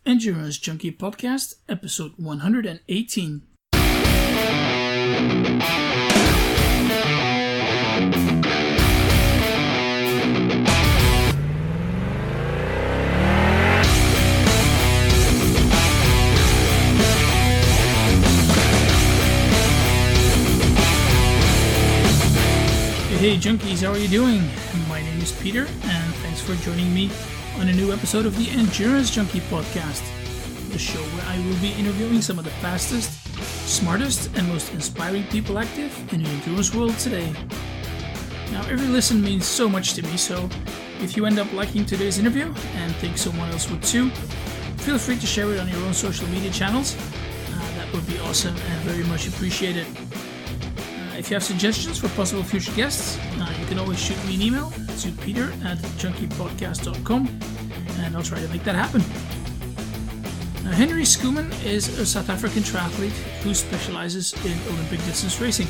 Endurance Junkie Podcast, episode 118. Hey Junkies, how are you doing? My name is Peter, and thanks for joining me on a new episode of the Endurance Junkie Podcast, the show where I will be interviewing some of the fastest, smartest, and most inspiring people active in the endurance world today. Now, every listen means so much to me, so if you end up liking today's interview and think someone else would too, feel free to share it on your own social media channels. That would be awesome and very much appreciated. If you have suggestions for possible future guests, you can always shoot me an email to peter@junkiepodcast.com and I'll try to make that happen. Now, Henri Schoeman is a South African triathlete who specializes in Olympic distance racing.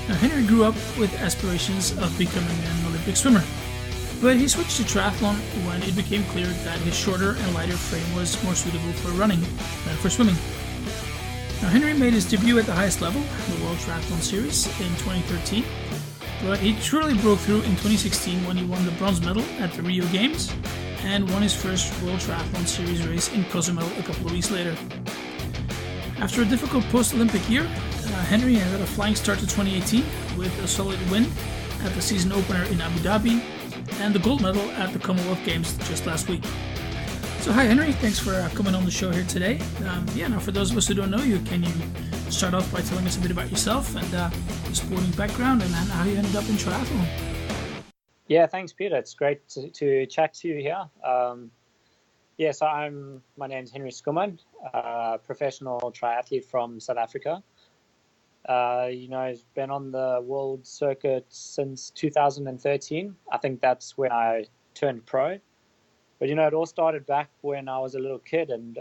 Now, Henri grew up with aspirations of becoming an Olympic swimmer, but he switched to triathlon when it became clear that his shorter and lighter frame was more suitable for running than for swimming. Now, Henri made his debut at the highest level, the World Triathlon Series, in 2013, but he truly broke through in 2016 when he won the bronze medal at the Rio Games and won his first World Triathlon Series race in Cozumel a couple of weeks later. After a difficult post-Olympic year, Henri had a flying start to 2018 with a solid win at the season opener in Abu Dhabi and the gold medal at the Commonwealth Games just last week. So hi Henri, thanks for coming on the show here today. Now for those of us who don't know you, can you start off by telling us a bit about yourself and your sporting background and how you ended up in triathlon? Yeah, thanks Peter. It's great to chat to you here. So my name's Henri Schoeman, professional triathlete from South Africa. I've been on the world circuit since 2013. I think that's when I turned pro. But, it all started back when I was a little kid, and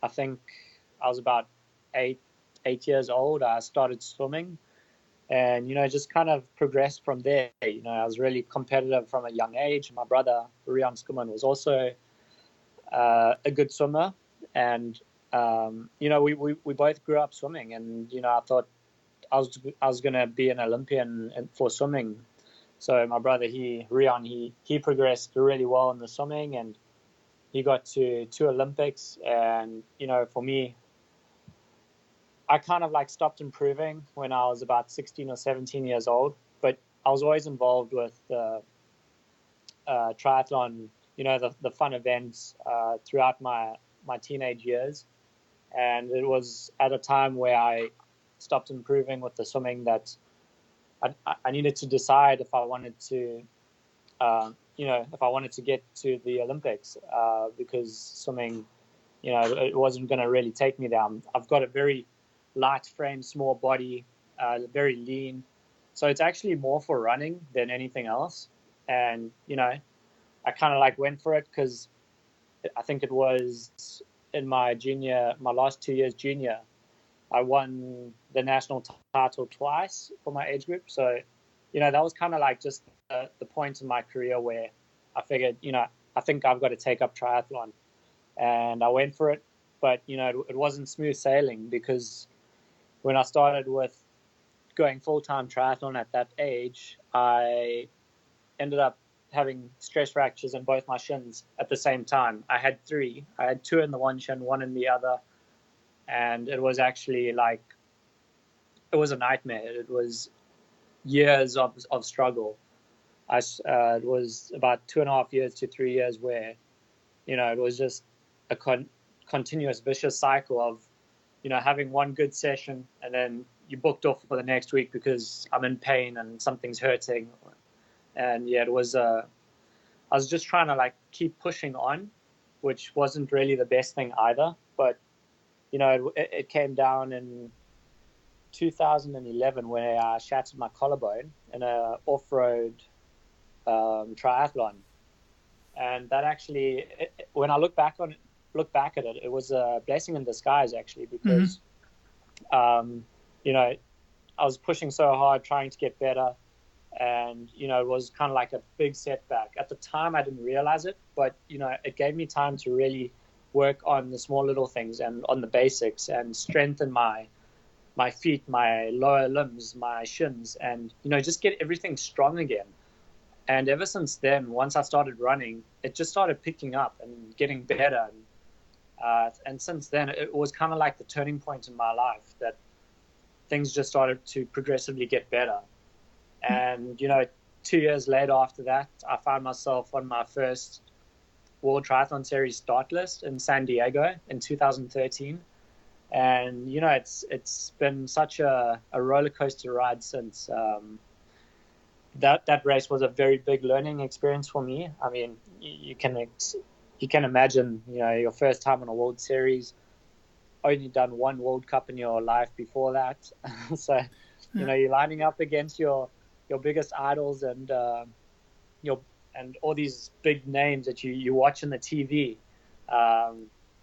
I think I was about eight years old. I started swimming and, just kind of progressed from there. I was really competitive from a young age. My brother, Henri Schoeman, was also a good swimmer. And, we both grew up swimming. And, I thought I was going to be an Olympian for swimming. So my brother, Rion, he progressed really well in the swimming and he got to 2 Olympics. And, for me, I kind of stopped improving when I was about 16 or 17 years old. But I was always involved with triathlon, the fun events throughout my teenage years. And it was at a time where I stopped improving with the swimming that I needed to decide if I wanted to, get to the Olympics, because swimming, it wasn't going to really take me down. I've got a very light frame, small body, very lean. So it's actually more for running than anything else. And, I kind of went for it because I think it was in my last 2 years junior, I won the national title twice for my age group. So, that was kind of just the point in my career where I figured, I think I've got to take up triathlon. And I went for it. But, it wasn't smooth sailing because when I started with going full-time triathlon at that age, I ended up having stress fractures in both my shins at the same time. I had 3. I had 2 in the one shin, 1 in the other. And it was actually it was a nightmare. It was years of struggle. It was about 2.5 years to 3 years where, it was just a continuous vicious cycle of, having one good session and then you booked off for the next week because I'm in pain and something's hurting. And it was, I was just trying to keep pushing on, which wasn't really the best thing either. But it came down in 2011 where I shattered my collarbone in a off-road triathlon, and that actually, when I look back at it, it was a blessing in disguise actually, because I was pushing so hard trying to get better, and it was kind of a big setback. At the time I didn't realize it, but it gave me time to really work on the small little things and on the basics and strengthen my feet, my lower limbs, my shins, and just get everything strong again. And ever since then, once I started running, it just started picking up and getting better. And since then, it was kind of like the turning point in my life that things just started to progressively get better. And 2 years later after that, I found myself on my first World Triathlon Series start list in San Diego in 2013. And it's been such a roller coaster ride since. That race was a very big learning experience for me. I mean, you can imagine, your first time on a World Series, only done one World Cup in your life before that. So, you're lining up against your biggest idols and and all these big names that you watch on the TV.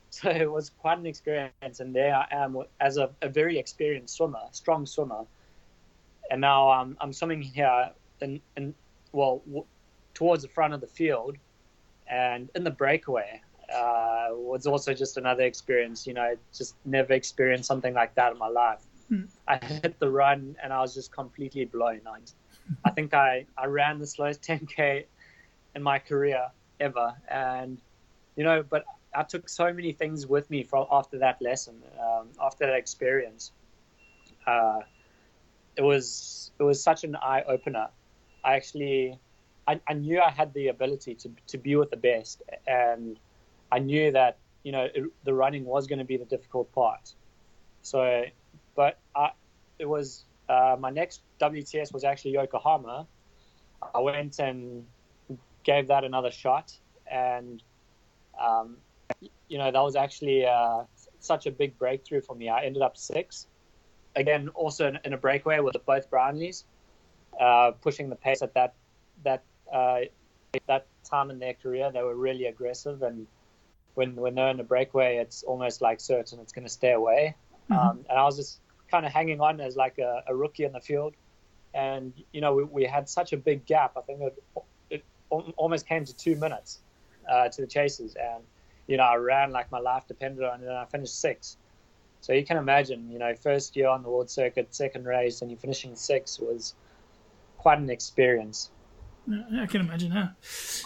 So it was quite an experience, and there I am as a very experienced swimmer, strong swimmer, and now I'm swimming here towards the front of the field, and in the breakaway was also just another experience. Just never experienced something like that in my life. I hit the run and I was just completely blown. I think I ran the slowest 10K in my career ever, and but I took so many things with me from after that lesson, after that experience. It was such an eye opener. I knew I had the ability to be with the best, and I knew that the running was going to be the difficult part. So, but it was my next WTS was actually Yokohama. I went and gave that another shot, and that was actually such a big breakthrough for me. I ended up 6th, again also in a breakaway with both Brownies, pushing the pace at that time in their career. They were really aggressive, and when they're in a breakaway, it's almost like certain it's going to stay away. And I was just kind of hanging on as like a rookie in the field, and we had such a big gap. I think it almost came to 2 minutes to the chasers, and I ran like my life depended on it, and I finished 6th. So you can imagine, first year on the world circuit, second race, and you're finishing 6th was quite an experience. I can imagine, huh?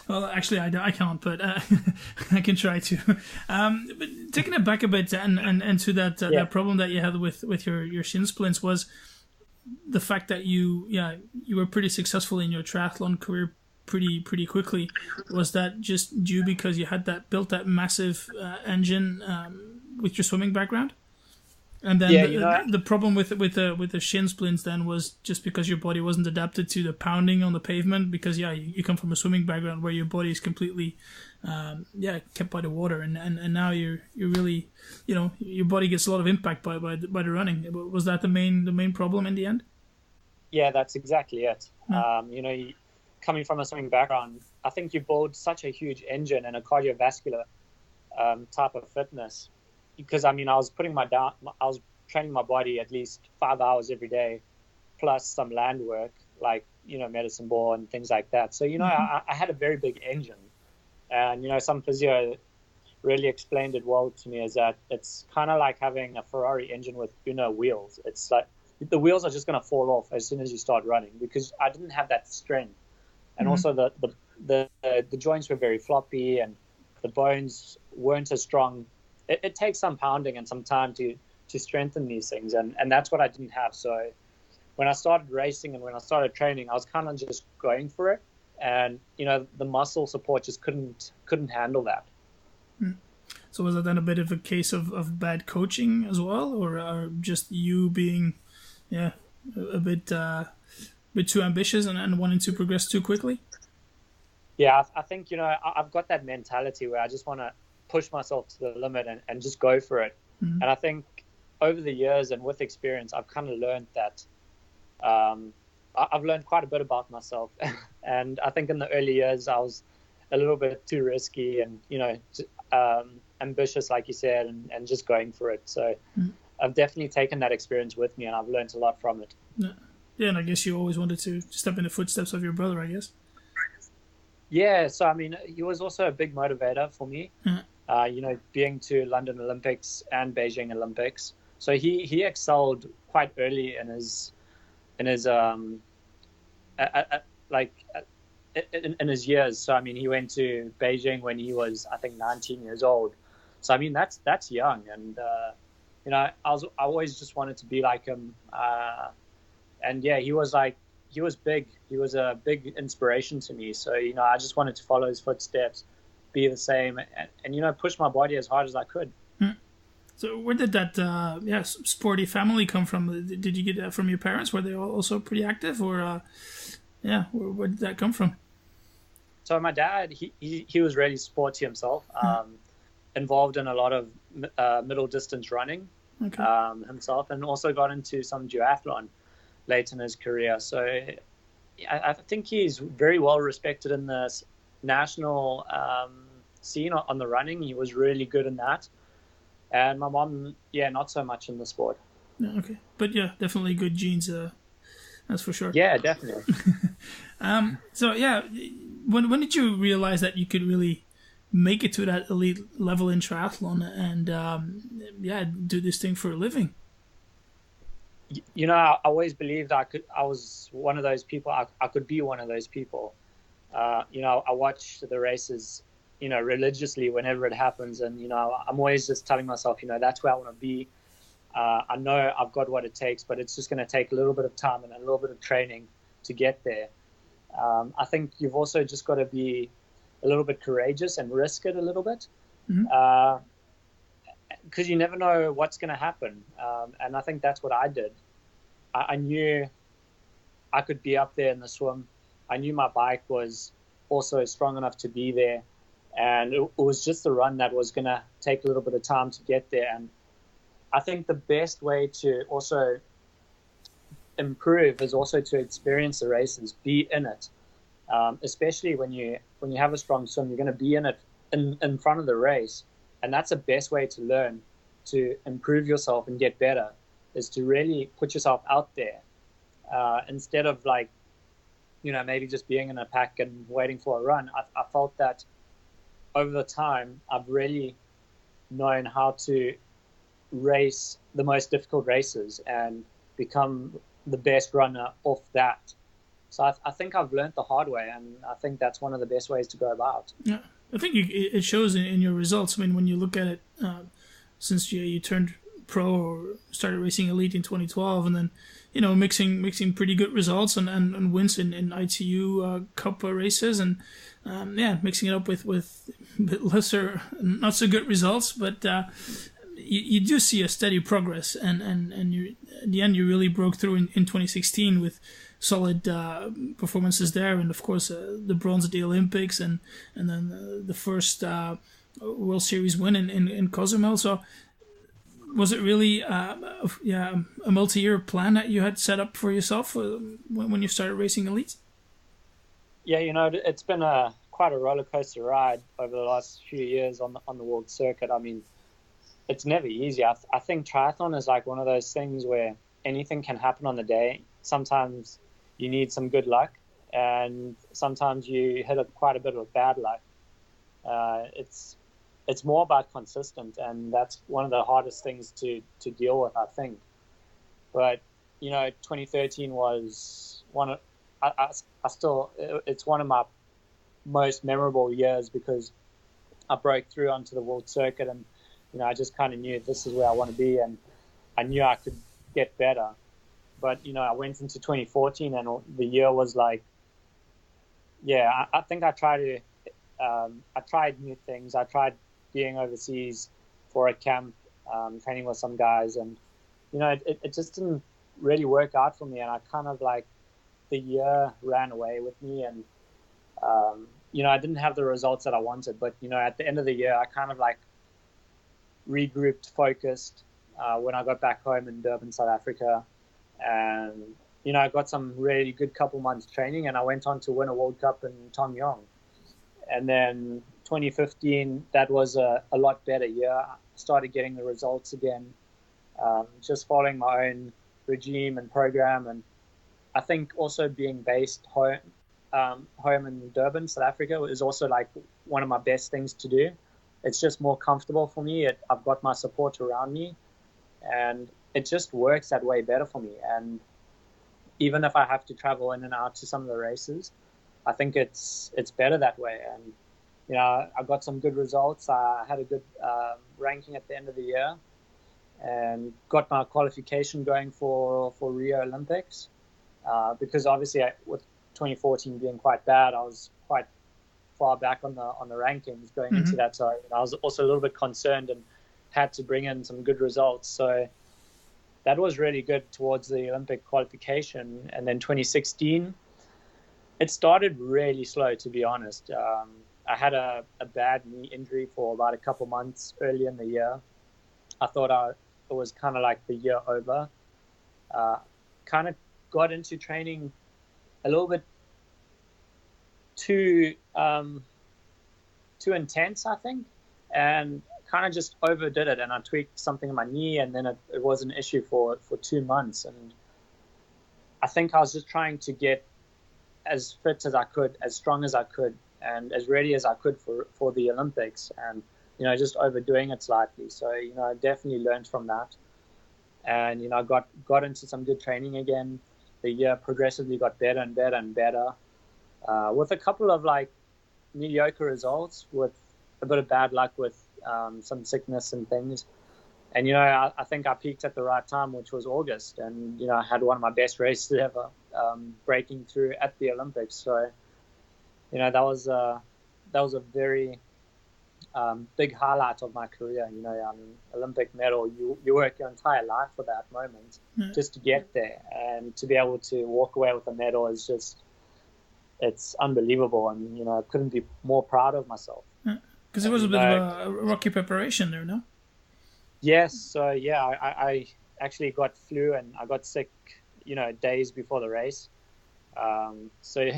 Well, actually, I can't, but I can try to. But taking it back a bit and to that problem that you had with your shin splints was the fact that you were pretty successful in your triathlon career pretty quickly. Was that just due because you had built that massive engine with your swimming background? And then the problem with the shin splints then was just because your body wasn't adapted to the pounding on the pavement, because you come from a swimming background where your body is completely kept by the water, and now you're really your body gets a lot of impact by the running. Was that the main problem in the end? Yeah, that's exactly it. Coming from a swimming background, I think you build such a huge engine and a cardiovascular type of fitness. Because I was I was training my body at least 5 hours every day, plus some land work like medicine ball and things like that. So I had a very big engine, and some physio really explained it well to me, is that it's kind of like having a Ferrari engine with wheels. It's like the wheels are just going to fall off as soon as you start running, because I didn't have that strength, and also the joints were very floppy and the bones weren't as strong. It takes some pounding and some time to strengthen these things, and that's what I didn't have. So when I started racing and when I started training, I was kind of just going for it, and the muscle support just couldn't handle that. So was that then a bit of a case of bad coaching as well, or just you being a bit too ambitious and wanting to progress too quickly? Yeah, I think I've got that mentality where I just want to push myself to the limit and just go for it. And I think over the years and with experience, I've kind of learned that I've learned quite a bit about myself. And I think in the early years, I was a little bit too risky and, ambitious, like you said, and just going for it. So I've definitely taken that experience with me, and I've learned a lot from it. Yeah, and I guess you always wanted to step in the footsteps of your brother, I guess. Yeah, so he was also a big motivator for me. being to London Olympics and Beijing Olympics. So he excelled quite early in his in his years. So I mean, he went to Beijing when he was, I think, 19 years old. So I mean, that's young, and I always just wanted to be like him. And yeah, he was big. He was a big inspiration to me. So I just wanted to follow his footsteps, be the same, and push my body as hard as I could. So where did that sporty family come from? Did you get that from your parents? Were they also pretty active, or where did that come from? So my dad, he was really sporty himself, involved in a lot of middle distance running himself, and also got into some duathlon late in his career. So I think he's very well respected in the national scene on the running. He was really good in that. And my mom, not so much in the sport. Yeah, okay. But yeah, definitely good genes, that's for sure. Yeah, definitely. So yeah, when did you realize that you could really make it to that elite level in triathlon and do this thing for a living? I always believed I was one of those people. I could be one of those people. I watch the races, religiously whenever it happens. And, I'm always just telling myself, that's where I want to be. I know I've got what it takes, but it's just going to take a little bit of time and a little bit of training to get there. I think you've also just got to be a little bit courageous and risk it a little bit. Because you never know what's going to happen. And I think that's what I did. I knew I could be up there in the swim. I knew my bike was also strong enough to be there. And it was just the run that was going to take a little bit of time to get there. And I think the best way to also improve is also to experience the races, be in it. Especially when you have a strong swim, you're going to be in it in front of the race. And that's the best way to learn, to improve yourself and get better, is to really put yourself out there. Instead of maybe just being in a pack and waiting for a run. I felt that over the time, I've really known how to race the most difficult races and become the best runner off that. So I think I've learned the hard way, and I think that's one of the best ways to go about. Yeah, I think it shows in your results. I mean, when you look at it, since you turned pro or started racing elite in 2012, and then mixing pretty good results and wins in ITU Cup races, and mixing it up with a bit lesser, not so good results, but you do see a steady progress, and you, at the end you really broke through in 2016 with solid performances there, and of course the bronze at the Olympics, and then the first World Series win in Cozumel. So was it really a multi-year plan that you had set up for yourself when you started racing elite? Yeah, it's been quite a roller coaster ride over the last few years on the world circuit. I mean, it's never easy. I think triathlon is like one of those things where anything can happen on the day. Sometimes you need some good luck, and sometimes you hit quite a bit of bad luck. It's more about consistent, and that's one of the hardest things to deal with, I think. But 2013 was it's one of my most memorable years, because I broke through onto the world circuit, and I just kind of knew this is where I want to be, and I knew I could get better. But I went into 2014, and the year was like, I think I tried new things. I tried being overseas for a camp, training with some guys, and it just didn't really work out for me, and I kind of the year ran away with me, and I didn't have the results that I wanted. But at the end of the year, I kind of regrouped, focused when I got back home in Durban, South Africa, and I got some really good couple months training, and I went on to win a World Cup in Tom Yong. And then 2015, that was a lot better year. I started getting the results again, just following my own regime and program. And I think also being based home in Durban, South Africa, is also one of my best things to do. it's just more comfortable for me. I've got my support around me, and it just works that way better for me. And even if I have to travel in and out to some of the races, I think it's better that way. And I got some good results. I had a good ranking at the end of the year, and got my qualification going for Rio Olympics. Because obviously, with 2014 being quite bad, I was quite far back on the rankings going into that. So I was also a little bit concerned and had to bring in some good results. So that was really good towards the Olympic qualification. And then 2016, it started really slow, to be honest. I had a bad knee injury for about a couple months early in the year. I thought it was kind of like the year over. Kind of got into training a little bit too intense, I think, and kind of just overdid it. And I tweaked something in my knee, and then it was an issue for 2 months. And I think I was just trying to get as fit as I could, as strong as I could, and as ready as I could for the Olympics, and just overdoing it slightly. So I definitely learned from that, and I got into some good training again. The year progressively got better and better and better, with a couple of mediocre results, with a bit of bad luck with some sickness and things. And I think I peaked at the right time, which was August, and I had one of my best races ever, breaking through at the Olympics. So that was a very big highlight of my career. Olympic medal, you work your entire life for that moment, just to get there, and to be able to walk away with a medal is just, it's unbelievable. And I couldn't be more proud of myself. Because it was a bit of a rocky preparation there, no? Yes. So yeah, I actually got flu, and I got sick days before the race. So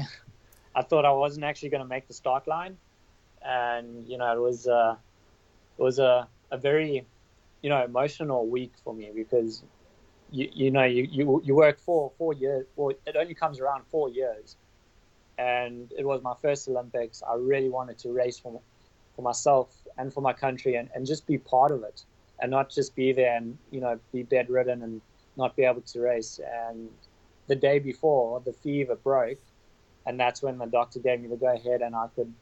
I thought I wasn't actually going to make the start line. And it was a very emotional week for me, because you work for 4 years. Well, it only comes around 4 years, and it was my first Olympics. I really wanted to race for myself and for my country, and just be part of it, and not just be there and be bedridden and not be able to race. And the day before, the fever broke, and that's when the doctor gave me the go ahead, and I could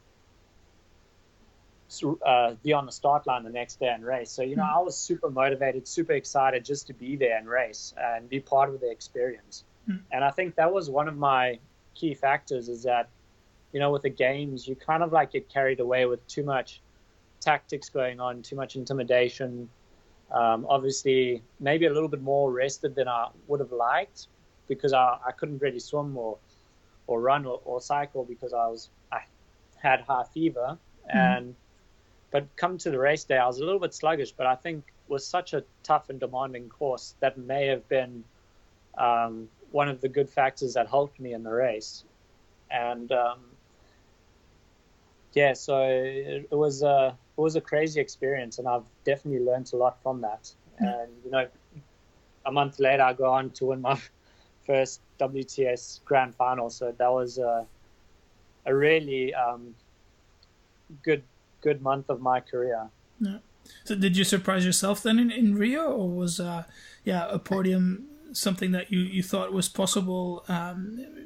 be on the start line the next day and race. So I was super motivated, super excited just to be there and race and be part of the experience. And I think that was one of my key factors, is that with the games, you kind of get carried away with too much tactics going on, too much intimidation. Obviously maybe a little bit more rested than I would have liked, because I couldn't really swim or run or cycle, because I had high fever. But come to the race day, I was a little bit sluggish, but I think with such a tough and demanding course, that may have been one of the good factors that helped me in the race. And so it was a crazy experience, and I've definitely learned a lot from that. And a month later, I go on to win my first WTS Grand Final. So that was a really good month of my career. Yeah. So did you surprise yourself then in Rio, or was a podium something that you thought was possible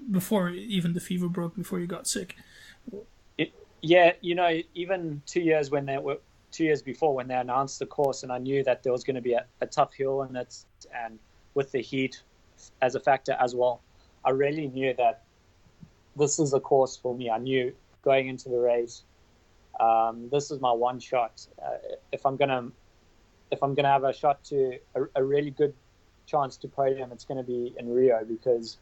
before even the fever broke, before you got sick? Even 2 years before, when they announced the course, and I knew that there was going to be a tough hill in it, and with the heat as a factor as well, I really knew that this is a course for me. I knew going into the race, this is my one shot. If I'm gonna have a shot to a really good chance to podium, it's going to be in Rio, because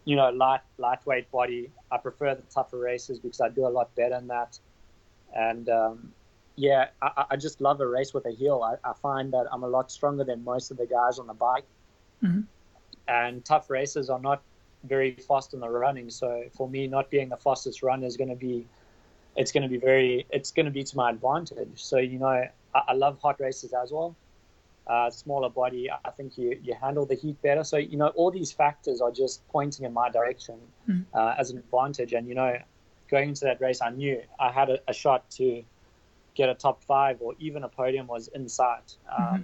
lightweight body, I prefer the tougher races because I do a lot better in that. And I just love a race with a heel. I find that I'm a lot stronger than most of the guys on the bike. And tough races are not very fast in the running, so for me, not being the fastest runner is going to be to my advantage. So I love hot races as well. Smaller body, I think you handle the heat better. So all these factors are just pointing in my direction as an advantage. And going into that race, I knew I had a shot to get a top 5 or even a podium was in sight.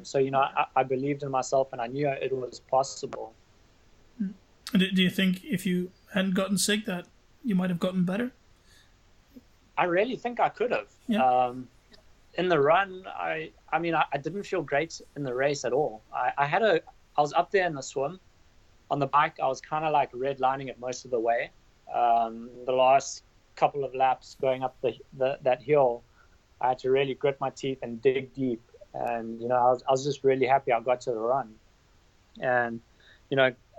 So, I believed in myself and I knew it was possible. Do you think if you hadn't gotten sick that you might have gotten better? I really think I could have. Yeah. In the run, I didn't feel great in the race at all. I was up there in the swim. On the bike, I was kind of like redlining it most of the way. The last couple of laps going up that hill, I had to really grit my teeth and dig deep. And, I was just really happy I got to the run. And,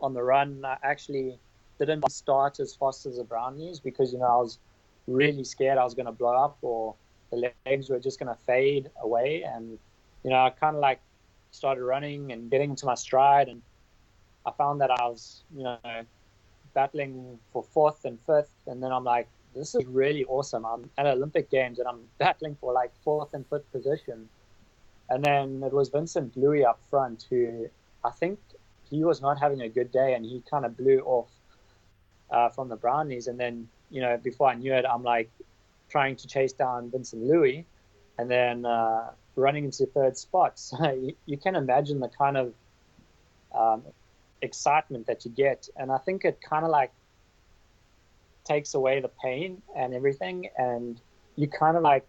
on the run, I actually didn't start as fast as the brownies because, I was really scared I was going to blow up or the legs were just going to fade away. And, I kind of like started running and getting into my stride. And I found that I was, battling for 4th and 5th. And then I'm like, this is really awesome. I'm at Olympic Games and I'm battling for like 4th and 5th position. And then it was Vincent Louis up front who I think he was not having a good day and he kind of blew off from the brownies. And then, before I knew it, I'm like trying to chase down Vincent Louis and then running into 3rd spot. So you can imagine the kind of excitement that you get. And I think it kind of like takes away the pain and everything. And you kind of like,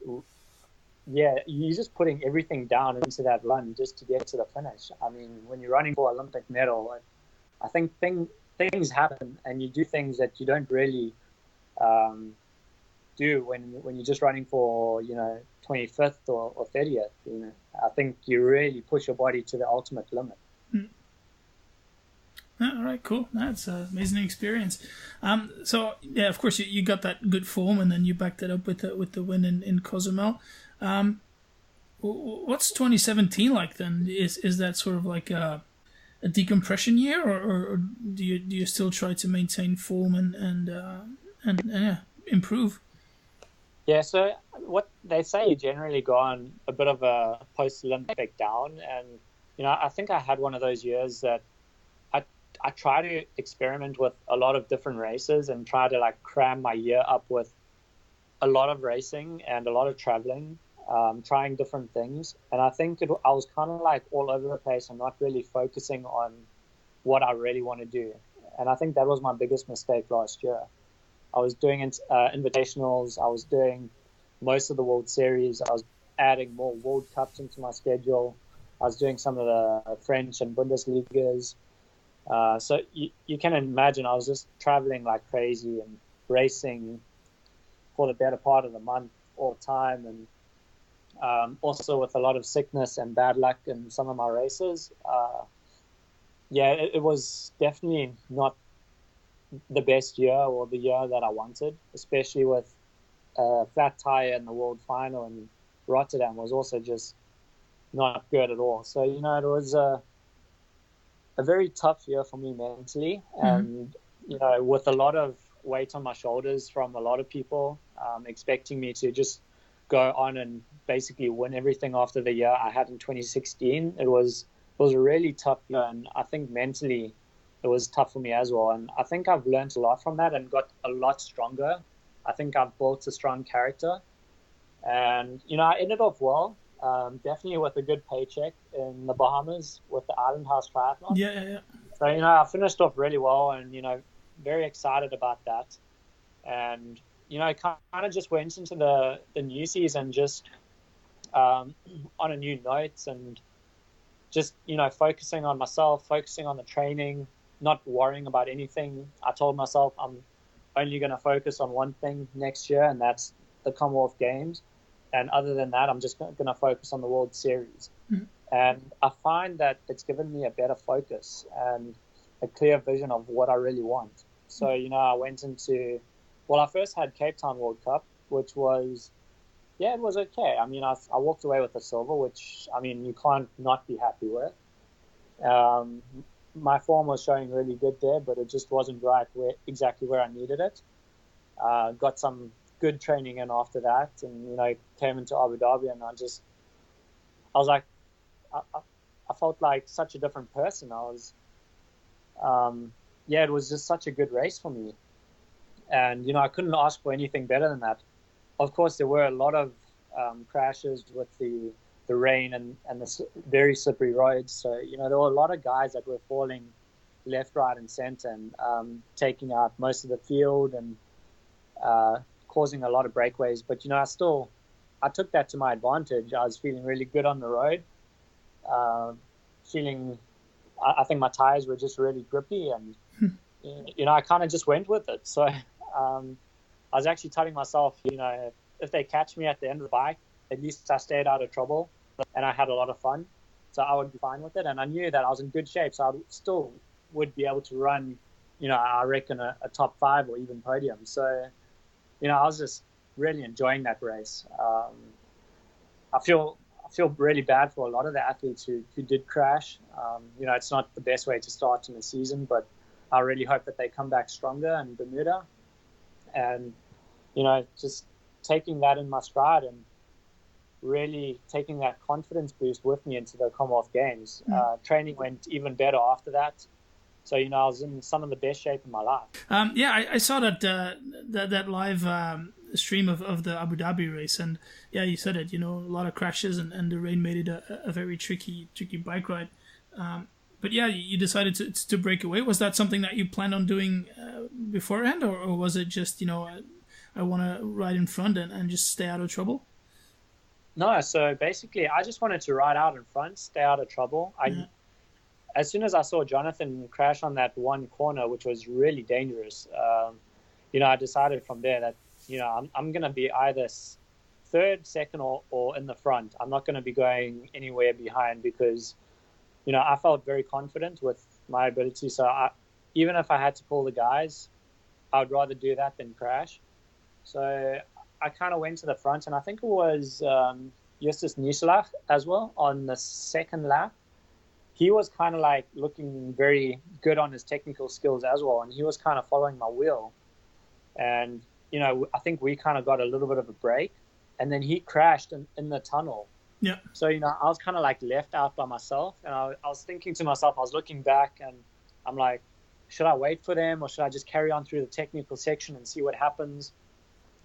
you're just putting everything down into that run just to get to the finish. I mean, when you're running for Olympic medal, I think things happen and you do things that you don't really do when you're just running for 25th or 30th. I think you really push your body to the ultimate limit. All right, cool. That's an amazing experience. So yeah, of course you got that good form, and then you backed it up with the win in Cozumel. What's 2017 like then? Is that sort of like a decompression year, or do you still try to maintain form and improve? Yeah, so what they say, you generally go on a bit of a post-Olympic down, and I think I had one of those years that I try to experiment with a lot of different races and try to like cram my year up with a lot of racing and a lot of traveling, trying different things. And I think I was kind of like all over the place and not really focusing on what I really want to do. And I think that was my biggest mistake last year. I was doing invitationals. I was doing most of the World Series. I was adding more World Cups into my schedule. I was doing some of the French and Bundesligas. So you can imagine I was just traveling like crazy and racing for the better part of the month all the time. And also with a lot of sickness and bad luck in some of my races. It was definitely not the best year or the year that I wanted, especially with flat tire in the world final in Rotterdam was also just not good at all. So, it was a very tough year for me mentally, and with a lot of weight on my shoulders from a lot of people expecting me to just go on and basically win everything after the year I had in 2016. It was a really tough year, and I think mentally it was tough for me as well. And I think I've learned a lot from that and got a lot stronger. I think I've built a strong character, and I ended off well. Definitely with a good paycheck in the Bahamas with the Island House Triathlon. Yeah. So, I finished off really well and, very excited about that. And, kind of just went into the new season just on a new note and just, focusing on myself, focusing on the training, not worrying about anything. I told myself I'm only going to focus on one thing next year, and that's the Commonwealth Games. And other than that, I'm just going to focus on the World Series. And I find that it's given me a better focus and a clear vision of what I really want. So, I went into, I first had Cape Town World Cup, which was, it was okay. I mean, I walked away with a silver, which, I mean, you can't not be happy with. My form was showing really good there, but it just wasn't right exactly where I needed it. Got some good training in after that, and came into Abu Dhabi, and I was like, I felt like such a different person. I was, it was just such a good race for me, and I couldn't ask for anything better than that. Of course, there were a lot of crashes with the rain and the very slippery roads. So, there were a lot of guys that were falling left, right, and center, and taking out most of the field and causing a lot of breakaways. But, I took that to my advantage. I was feeling really good on the road, I think my tires were just really grippy, and, I kind of just went with it. So I was actually telling myself, if they catch me at the end of the bike, at least I stayed out of trouble and I had a lot of fun. So I would be fine with it. And I knew that I was in good shape. So I still would be able to run, I reckon a top 5 or even podium. So, I was just really enjoying that race. I feel really bad for a lot of the athletes who did crash. It's not the best way to start in the season, but I really hope that they come back stronger in Bermuda. And, just taking that in my stride and really taking that confidence boost with me into the Commonwealth Games. Training went even better after that. So, I was in some of the best shape in my life. I saw that live stream of the Abu Dhabi race, and yeah, you said it, a lot of crashes, and the rain made it a very tricky bike ride. But yeah, you decided to break away. Was that something that you planned on doing beforehand, or was it just, I want to ride in front and just stay out of trouble? No, so basically I just wanted to ride out in front, stay out of trouble. As soon as I saw Jonathan crash on that one corner, which was really dangerous, I decided from there that, I'm going to be either third, second, or in the front. I'm not going to be going anywhere behind because, I felt very confident with my ability. So even if I had to pull the guys, I would rather do that than crash. So I kind of went to the front, and I think it was Justus Nieslach as well on the second lap. He was kind of like looking very good on his technical skills as well, and he was kind of following my wheel. And, I think we kind of got a little bit of a break, and then he crashed in the tunnel. Yeah. So, I was kind of like left out by myself, and I was thinking to myself, I was looking back, and I'm like, should I wait for them, or should I just carry on through the technical section and see what happens?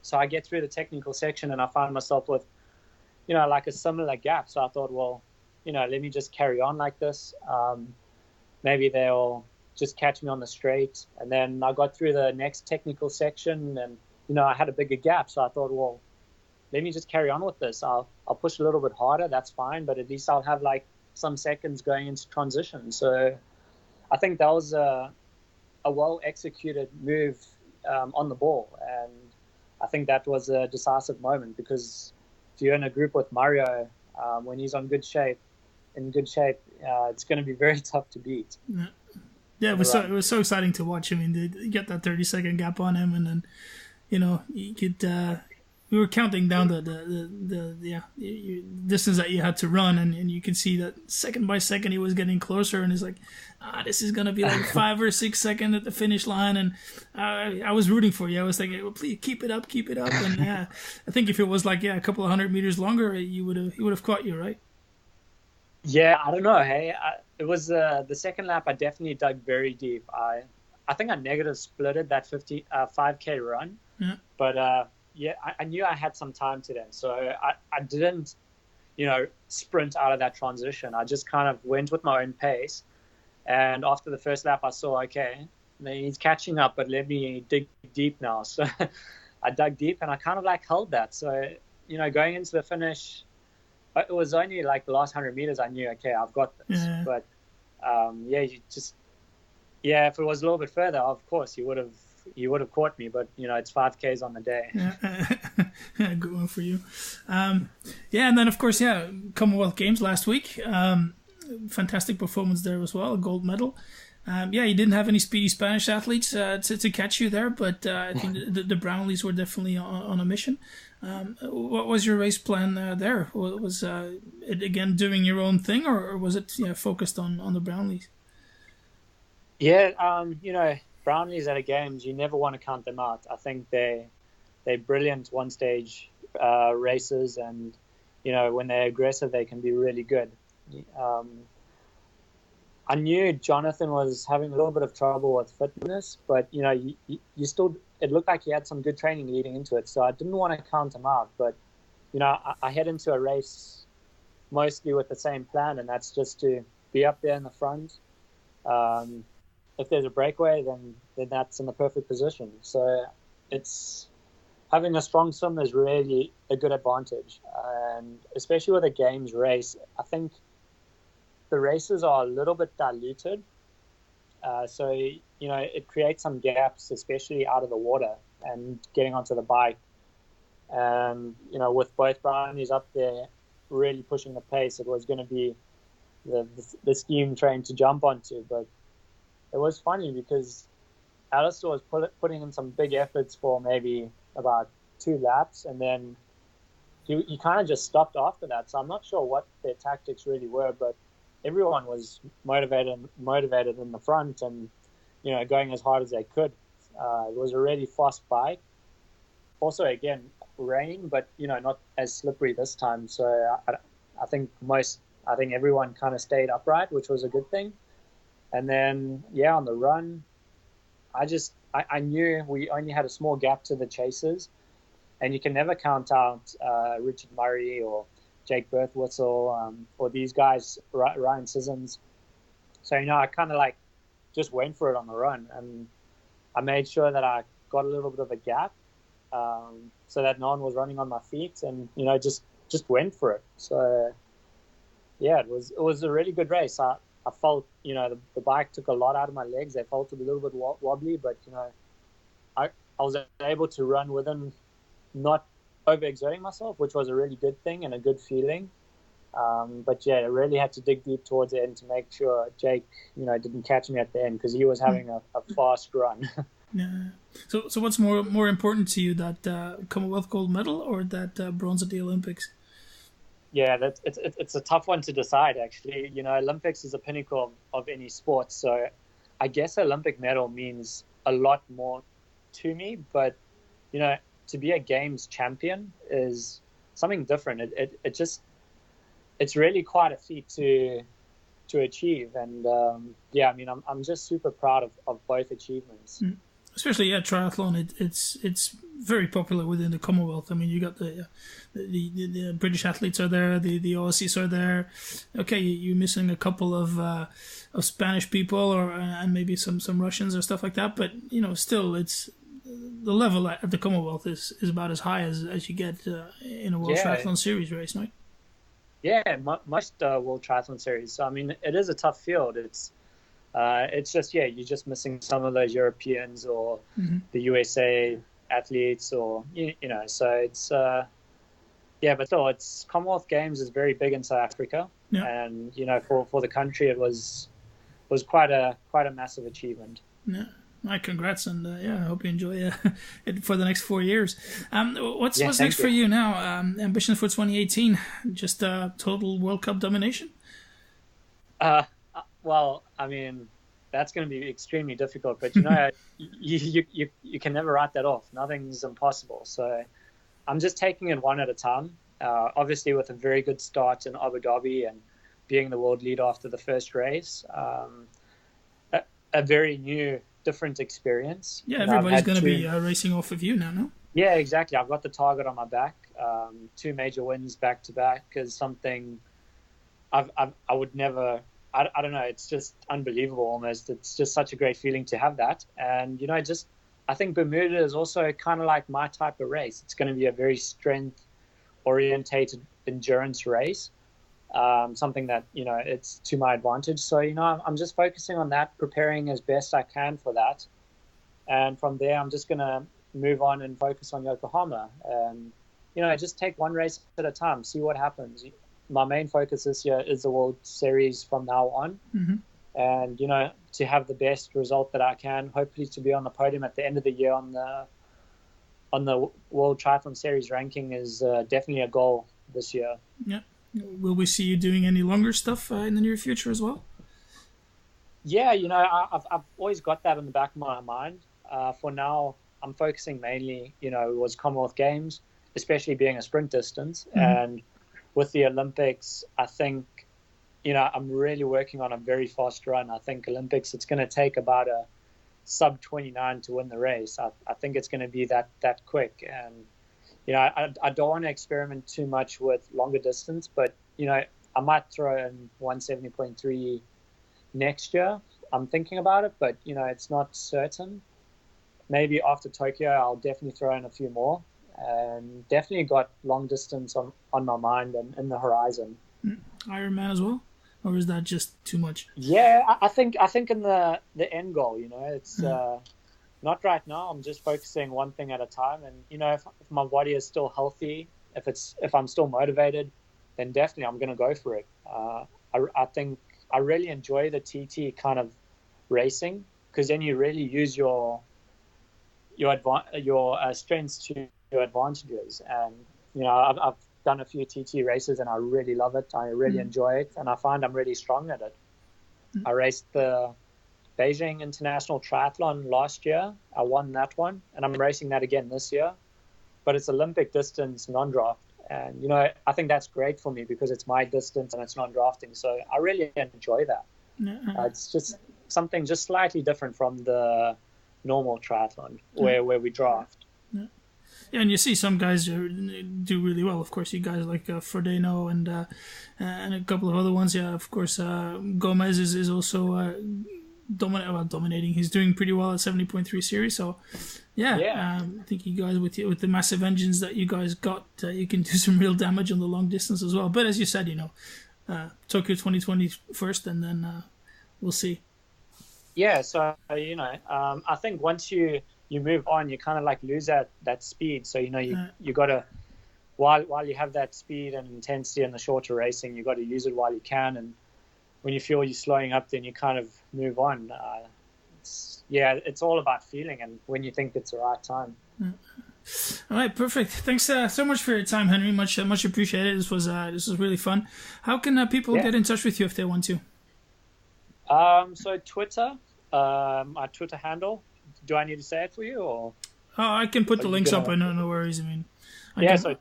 So I get through the technical section, and I find myself with, like a similar gap. So I thought, well, let me just carry on like this. Maybe they'll just catch me on the straight. And then I got through the next technical section, and, I had a bigger gap. So I thought, well, let me just carry on with this. I'll push a little bit harder. That's fine. But at least I'll have like some seconds going into transition. So I think that was a well-executed move on the ball. And I think that was a decisive moment, because if you're in a group with Mario, when he's in good shape, it's going to be very tough to beat. Yeah, it was so exciting to watch. I mean, you get that 30-second gap on him, and then, you could. We were counting down the distance that you had to run, and you could see that second by second he was getting closer, and it's like, this is gonna be like 5 or 6 seconds at the finish line, and I was rooting for you. I was thinking, well, please keep it up, and yeah, I think if it was like a couple of 100 meters longer, he would have caught you, right? Yeah, I don't know. Hey, it was the second lap. I definitely dug very deep. I think I negative splitted that 5K run, but. Yeah, I knew I had some time to them, so I didn't, sprint out of that transition. I just kind of went with my own pace, and after the first lap, I saw, okay, he's catching up, but let me dig deep now. So I dug deep, and I kind of like held that. So, going into the finish, it was only like the last 100 meters I knew, okay, I've got this. Yeah. But, if it was a little bit further, of course, he would have caught me, but it's 5Ks on the day. Yeah, good one for you. And then of course, Commonwealth Games last week. Fantastic performance there as well, a gold medal. You didn't have any speedy Spanish athletes to catch you there, but I think the Brownlees were definitely on a mission. What was your race plan there? Was it again doing your own thing, or was it focused on the Brownlees? Yeah, Brownlees at a games, you never want to count them out. I think they're brilliant one-stage racers, and when they're aggressive, they can be really good. I knew Jonathan was having a little bit of trouble with fitness, but you still, it looked like he had some good training leading into it, so I didn't want to count him out. But I head into a race mostly with the same plan, and that's just to be up there in the front. If there's a breakaway, then that's in the perfect position. So it's having a strong swim is really a good advantage, and especially with a games race, I think the races are a little bit diluted. So it creates some gaps, especially out of the water and getting onto the bike. And with both brownies up there really pushing the pace, it was going to be the steam train to jump onto. But it was funny because Alistair was putting in some big efforts for maybe about 2 laps, and then he kind of just stopped after that. So I'm not sure what their tactics really were, but everyone was motivated in the front and going as hard as they could. It was a really fast bike. Also, again, raining, but not as slippery this time. So I think everyone kind of stayed upright, which was a good thing. And then on the run, I knew we only had a small gap to the chasers, and you can never count out Richard Murray or Jake Berthwhistle or these guys, Ryan Sissons. So I kind of just went for it on the run, and I made sure that I got a little bit of a gap, so that no one was running on my feet, and just went for it. So it was a really good race. I felt the bike took a lot out of my legs. They felt a little bit wobbly, but I was able to run within, not overexerting myself, which was a really good thing and a good feeling. But I really had to dig deep towards the end to make sure Jake didn't catch me at the end, because he was having a fast run. Yeah. So what's more important to you, that Commonwealth gold medal or that bronze at the Olympics? Yeah, it's a tough one to decide, actually. Olympics is the pinnacle of any sport, so I guess Olympic medal means a lot more to me. But to be a games champion is something different. It's really quite a feat to achieve, and I'm just super proud of both achievements. Especially triathlon, it's very popular within the Commonwealth. I mean, you got the British athletes are there, the Aussies are there. Okay, you're missing a couple of Spanish people and maybe some Russians or stuff like that, but still it's the level at the Commonwealth is about as high as you get in a World Triathlon Series race, right? Yeah, most World Triathlon Series. So I mean, it is a tough field. It's just you're just missing some of those Europeans or the USA athletes, or so it's but still, it's Commonwealth Games is very big in South Africa, and for the country it was quite a massive achievement. Yeah. My congrats, and I hope you enjoy it for the next 4 years. What's next for you now? Ambitions for 2018? Just total World Cup domination? Well, I mean, that's going to be extremely difficult, but you can never write that off. Nothing's impossible. So I'm just taking it one at a time. Obviously, with a very good start in Abu Dhabi and being the world leader after the first race, a very new, different experience. Yeah, everybody's going to be racing off of you now, no? Yeah, exactly. I've got the target on my back. 2 major wins back to back is something I would never. I don't know. It's just unbelievable almost. It's just such a great feeling to have that. And I think Bermuda is also kind of like my type of race. It's going to be a very strength orientated endurance race. Something that it's to my advantage. So I'm just focusing on that, preparing as best I can for that, and from there I'm just gonna move on and focus on Yokohama, and just take one race at a time, see what happens. My main focus this year is the World Series from now on, and to have the best result that I can, hopefully to be on the podium at the end of the year on the World Triathlon Series ranking is definitely a goal this year. Yeah. Will we see you doing any longer stuff in the near future as well? Yeah, I've always got that in the back of my mind. For now, I'm focusing mainly, it was Commonwealth Games, especially being a sprint distance. And with the Olympics, I think, I'm really working on a very fast run. I think Olympics, it's going to take about a sub 29 to win the race. I think it's going to be that quick. And I don't want to experiment too much with longer distance, but I might throw in 170.3 next year. I'm thinking about it, but it's not certain. Maybe after Tokyo, I'll definitely throw in a few more, and definitely got long distance on my mind and in the horizon. Ironman as well, or is that just too much? Yeah, I think in the end goal, it's not right now. I'm just focusing one thing at a time, and if my body is still healthy, if I'm still motivated, then definitely I'm going to go for it. I think I really enjoy the TT kind of racing, because then you really use your strengths to your advantages. And I've done a few TT races and I really love it. I really enjoy it, and I find I'm really strong at it. I raced the Beijing International Triathlon last year. I won that one, and I'm racing that again this year. But it's Olympic distance, non-draft. And, I think that's great for me because it's my distance and it's non-drafting. So I really enjoy that. It's just something just slightly different from the normal triathlon where we draft. Yeah, and you see some guys do really well. Of course, you guys like Frodeno and a couple of other ones. Yeah, of course, Gomez is also dominating. He's doing pretty well at 70.3 series. So, I think you guys with the massive engines that you guys got, you can do some real damage on the long distance as well. But as you said, Tokyo 2020 first, and then we'll see. Yeah, so I think once you move on, you kind of like lose that speed. So you got to while you have that speed and intensity in the shorter racing, you got to use it while you can. And when you feel you're slowing up, then you kind of move on. It's all about feeling and when you think it's the right time. All right, perfect. Thanks so much for your time, Henry. Much appreciated. This was really fun. How can people get in touch with you if they want to? So Twitter, my Twitter handle. Do I need to say it for you, or? Oh, I can put the links up. No worries. I mean, So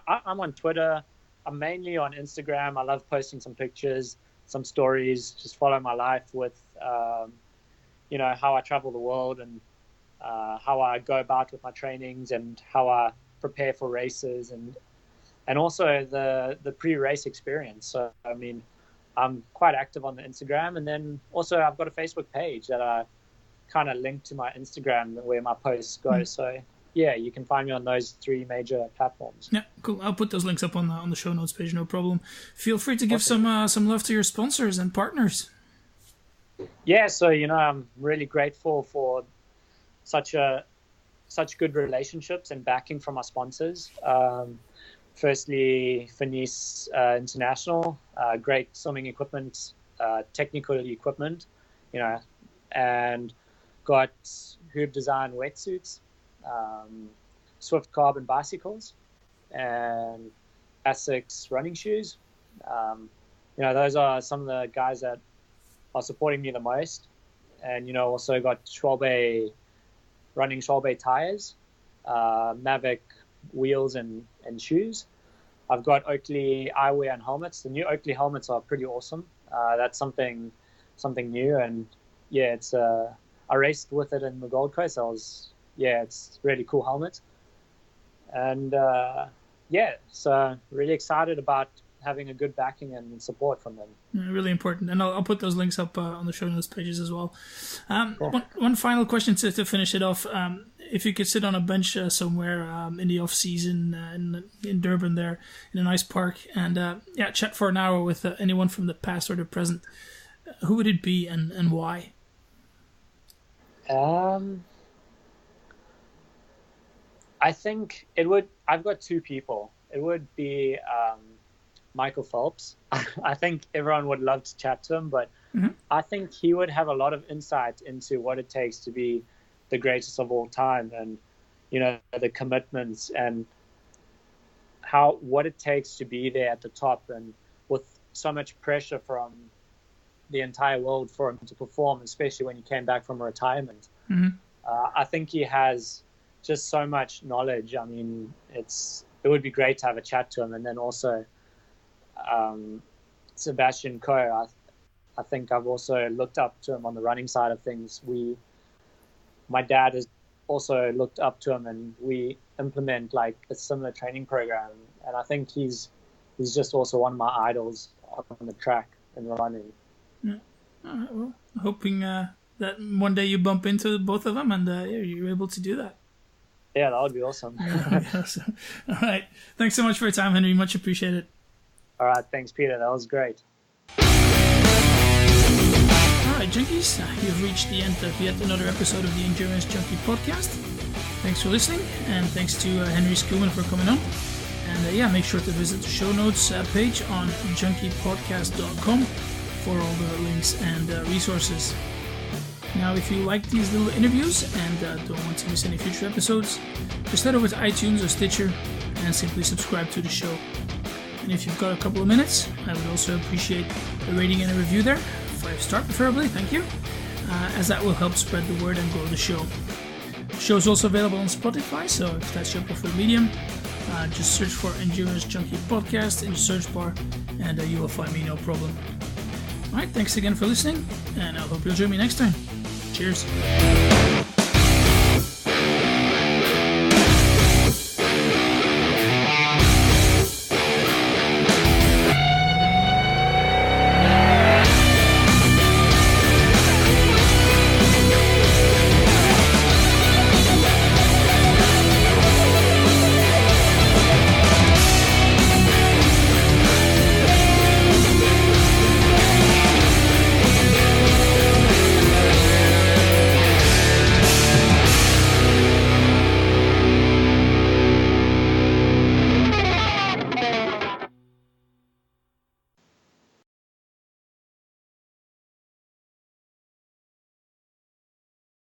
I'm on Twitter. I'm mainly on Instagram. I love posting some pictures, some stories. Just follow my life with, how I travel the world and how I go about with my trainings and how I prepare for races and also the pre-race experience. So I mean, I'm quite active on the Instagram, and then also I've got a Facebook page that I kind of link to my Instagram where my posts go. So you can find me on those three major platforms. Yeah, cool. I'll put those links up on the show notes page, no problem. Feel free to give some love to your sponsors and partners. Yeah, so I'm really grateful for such good relationships and backing from our sponsors. Firstly, Finis International, great swimming equipment, technical equipment, and got Hoob Design wetsuits, Swift Carbon bicycles, and Asics running shoes. Those are some of the guys that are supporting me the most. And, also got Schwalbe tires, Mavic wheels and shoes. I've got Oakley eyewear and helmets. The new Oakley helmets are pretty awesome. That's something new, and it's I raced with it in the Gold Coast. It's really cool helmet, and so really excited about having a good backing and support from them. Really important, and I'll put those links up on the show notes pages as well. Cool. One final question to finish it off. If you could sit on a bench somewhere in the off season in Durban there in a nice park and chat for an hour with anyone from the past or the present, who would it be and why? I think it would. I've got two people. It would be Michael Phelps. I think everyone would love to chat to him, but I think he would have a lot of insight into what it takes to be the greatest of all time, and the commitments and what it takes to be there at the top, and with so much pressure from the entire world for him to perform, especially when he came back from retirement. I think he has just so much knowledge. I mean, it would be great to have a chat to him. And then also Sebastian Coe, I think I've also looked up to him on the running side of things. My dad also looked up to him, and we implement like a similar training program. And I think he's just also one of my idols on the track and running. Yeah. All right, well, hoping that one day you bump into both of them and you're able to do that. Yeah, that would be awesome. Awesome. All right. Thanks so much for your time, Henry. Much appreciated. All right. Thanks, Peter. That was great. All right, Junkies. You've reached the end of yet another episode of the Endurance Junkie podcast. Thanks for listening, and thanks to Henri Schoeman for coming on. And make sure to visit the show notes page on junkiepodcast.com for all the links and resources. Now, if you like these little interviews and don't want to miss any future episodes, just head over to iTunes or Stitcher and simply subscribe to the show. And if you've got a couple of minutes, I would also appreciate a rating and a review there, 5-star preferably, thank you, as that will help spread the word and grow the show. The show is also available on Spotify, so if that's your preferred medium, just search for Endurance Junkie Podcast in the search bar and you will find me, no problem. Alright, thanks again for listening, and I hope you'll join me next time. Cheers.